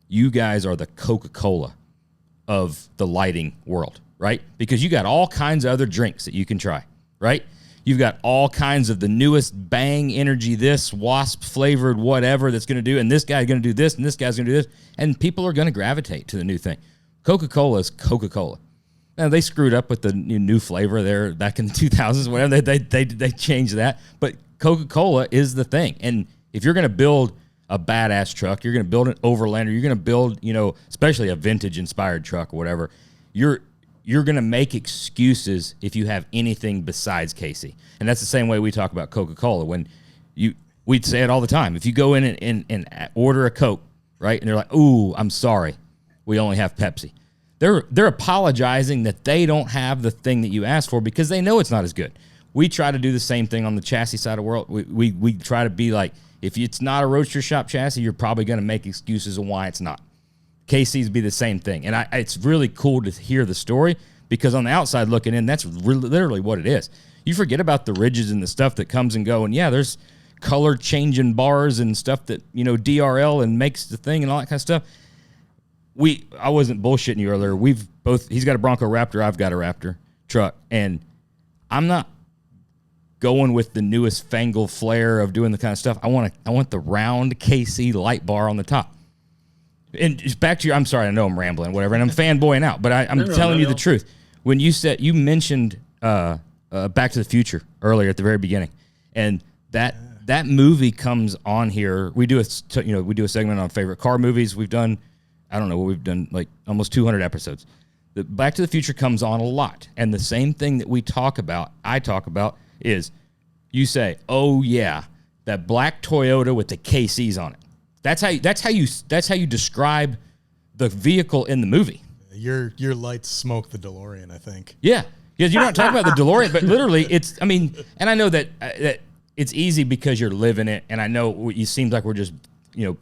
you guys are the Coca-Cola of the lighting world, right? Because you got all kinds of other drinks that you can try, right? You've got all kinds of the newest Bang Energy, this wasp flavored whatever that's going to do, and this guy's going to do this, and this guy's going to do this, and people are going to gravitate to the new thing. Coca-Cola is Coca-Cola. Now, they screwed up with the new flavor there back in the 2000s, whatever. They changed that, but Coca-Cola is the thing. And if you're going to build a badass truck, you're going to build an Overlander, you're going to build, especially a vintage-inspired truck or whatever, you're going to make excuses if you have anything besides KC. And that's the same way we talk about Coca-Cola. We'd say it all the time. If you go in and order a Coke, right, and they're like, ooh, I'm sorry, we only have Pepsi. They're apologizing that they don't have the thing that you asked for because they know it's not as good. We try to do the same thing on the chassis side of the world. We try to be like, if it's not a Roadster Shop chassis, you're probably going to make excuses of why it's not. KC's be the same thing. And it's really cool to hear the story because on the outside looking in, that's literally what it is. You forget about the ridges and the stuff that comes and go. And yeah, there's color changing bars and stuff that, DRL and makes the thing and all that kind of stuff. I wasn't bullshitting you earlier. He's got a Bronco Raptor. I've got a Raptor truck. And I'm not going with the newest fangle flare of doing the kind of stuff. I want the round KC light bar on the top. And just back to I'm sorry, I know I'm rambling, whatever, and I'm fanboying out, but I'm telling you the truth. When you mentioned Back to the Future earlier at the very beginning, and that movie comes on here. We do a segment on favorite car movies. We've done, I don't know, we've done like almost 200 episodes. The Back to the Future comes on a lot, and the same thing that I talk about is you say, oh yeah, that black Toyota with the KCs on it. That's how you describe the vehicle in the movie. Your lights smoke the DeLorean, I think. Yeah, because you're not talking about the DeLorean, but literally and I know that it's easy because you're living it, and I know it seems like we're just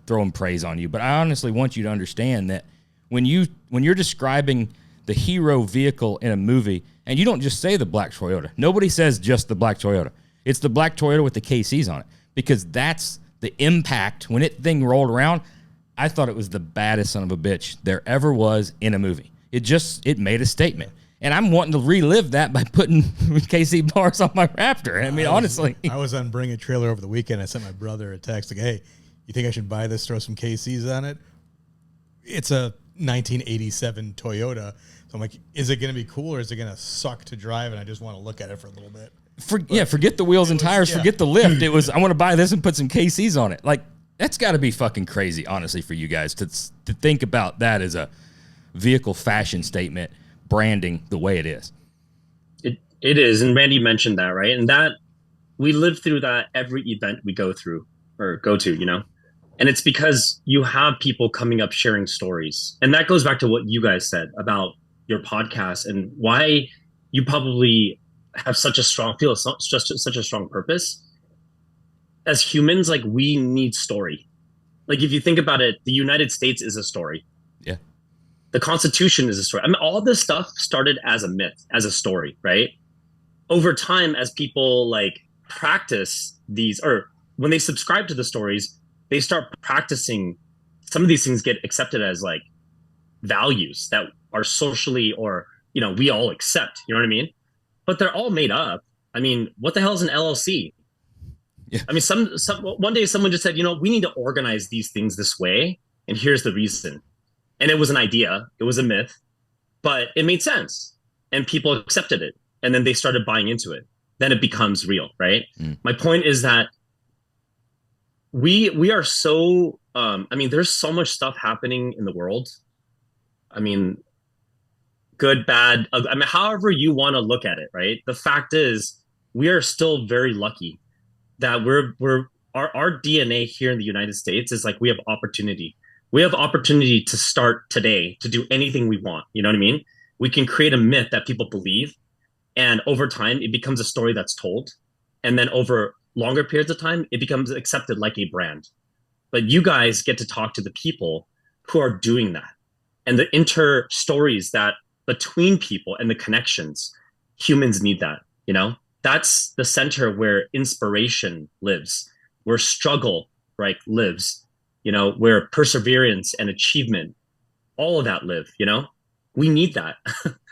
throwing praise on you, but I honestly want you to understand that when you're describing the hero vehicle in a movie, and you don't just say the black Toyota. Nobody says just the black Toyota. It's the black Toyota with the KCs on it, because that's the impact. When it thing rolled around, I thought it was the baddest son of a bitch there ever was in a movie. It made a statement. And I'm wanting to relive that by putting KC bars on my Raptor. I mean, honestly. I was on Bring a Trailer over the weekend. I sent my brother a text like, hey, you think I should buy this, throw some KCs on it? It's a 1987 Toyota. So I'm like, is it going to be cool or is it going to suck to drive? And I just want to look at it for a little bit. Forget the wheels and tires, forget the lift. It was, I want to buy this and put some KCs on it. Like, that's got to be fucking crazy, honestly, for you guys to think about that as a vehicle fashion statement, branding the way it is. It is, and Randy mentioned that, right? And that we live through that every event we go through or go to, and it's because you have people coming up sharing stories, and that goes back to what you guys said about your podcast and why you probably have such a strong such a strong purpose. As humans, like, we need story. Like, if you think about it, the United States is a story. Yeah. The Constitution is a story. I mean, all this stuff started as a myth, as a story, right? Over time, as people like practice these, or when they subscribe to the stories, they start practicing. Some of these things get accepted as like values that are socially, or, we all accept, you know what I mean? But they're all made up. I mean, what the hell is an LLC? Yeah. I mean, one day someone just said, we need to organize these things this way, and here's the reason. And it was an idea, it was a myth, but it made sense, and people accepted it, and then they started buying into it. Then it becomes real, right? My point is that we are so. There's so much stuff happening in the world. I mean, good, bad. I mean, however you want to look at it, right? The fact is, we are still very lucky that our DNA here in the United States is like, we have opportunity. We have opportunity to start today to do anything we want. You know what I mean? We can create a myth that people believe, and over time it becomes a story that's told, and then over longer periods of time it becomes accepted like a brand. But you guys get to talk to the people who are doing that, and the inter stories that between people and the connections. Humans need that, That's the center where inspiration lives, where struggle, right, lives. you know, where perseverance and achievement, all of that live, you know? We need that.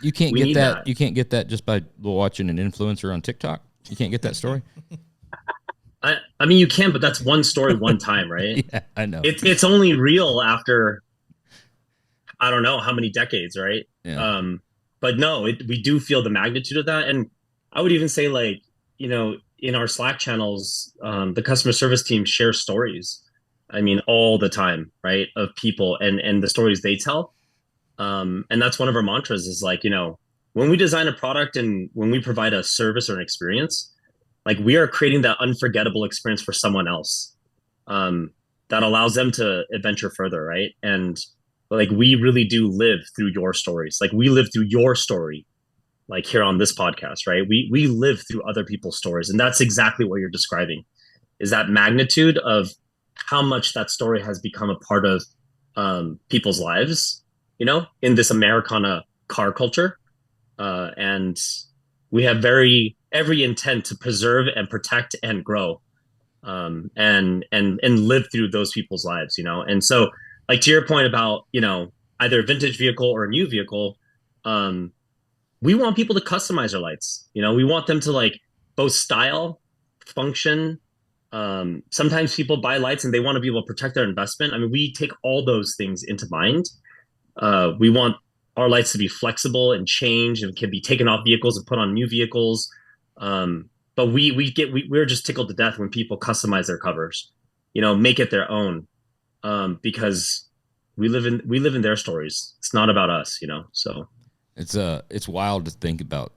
You can't We get need that. that. You can't get that just by watching an influencer on TikTok. You can't get that story. I mean, you can, but that's one story, one time, right? Yeah, I know. It's only real after I don't know how many decades, right? Yeah. But no, we do feel the magnitude of that, and I would even say, like, you know, in our Slack channels, the customer service team shares stories. I mean, all the time, right? Of people and the stories they tell. And that's one of our mantras is like, you know, when we design a product and when we provide a service or an experience, like we are creating that unforgettable experience for someone else, um, that allows them to adventure further, right? And like we really do live through your stories. Like we live through your story, like here on this podcast, right? We live through other people's stories, and that's exactly what you're describing. Is that magnitude of how much that story has become a part of people's lives, you know, in this Americana car culture, and we have every intent to preserve and protect and grow, and live through those people's lives, you know. And so, like to your point about, you know, either a vintage vehicle or a new vehicle, um, we want people to customize their lights. You know, we want them to like both style, function. Sometimes people buy lights and they want to be able to protect their investment. I mean, we take all those things into mind. We want our lights to be flexible and change and can be taken off vehicles and put on new vehicles. But we're just tickled to death when people customize their covers, you know, make it their own, because we live in their stories. It's not about us, you know. So it's wild to think about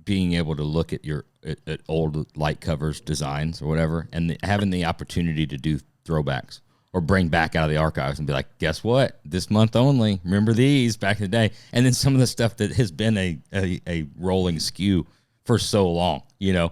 being able to look at at old light covers designs or whatever, and having the opportunity to do throwbacks or bring back out of the archives and be like, guess what? This month only. Remember these back in the day? And then some of the stuff that has been a rolling skew for so long, you know,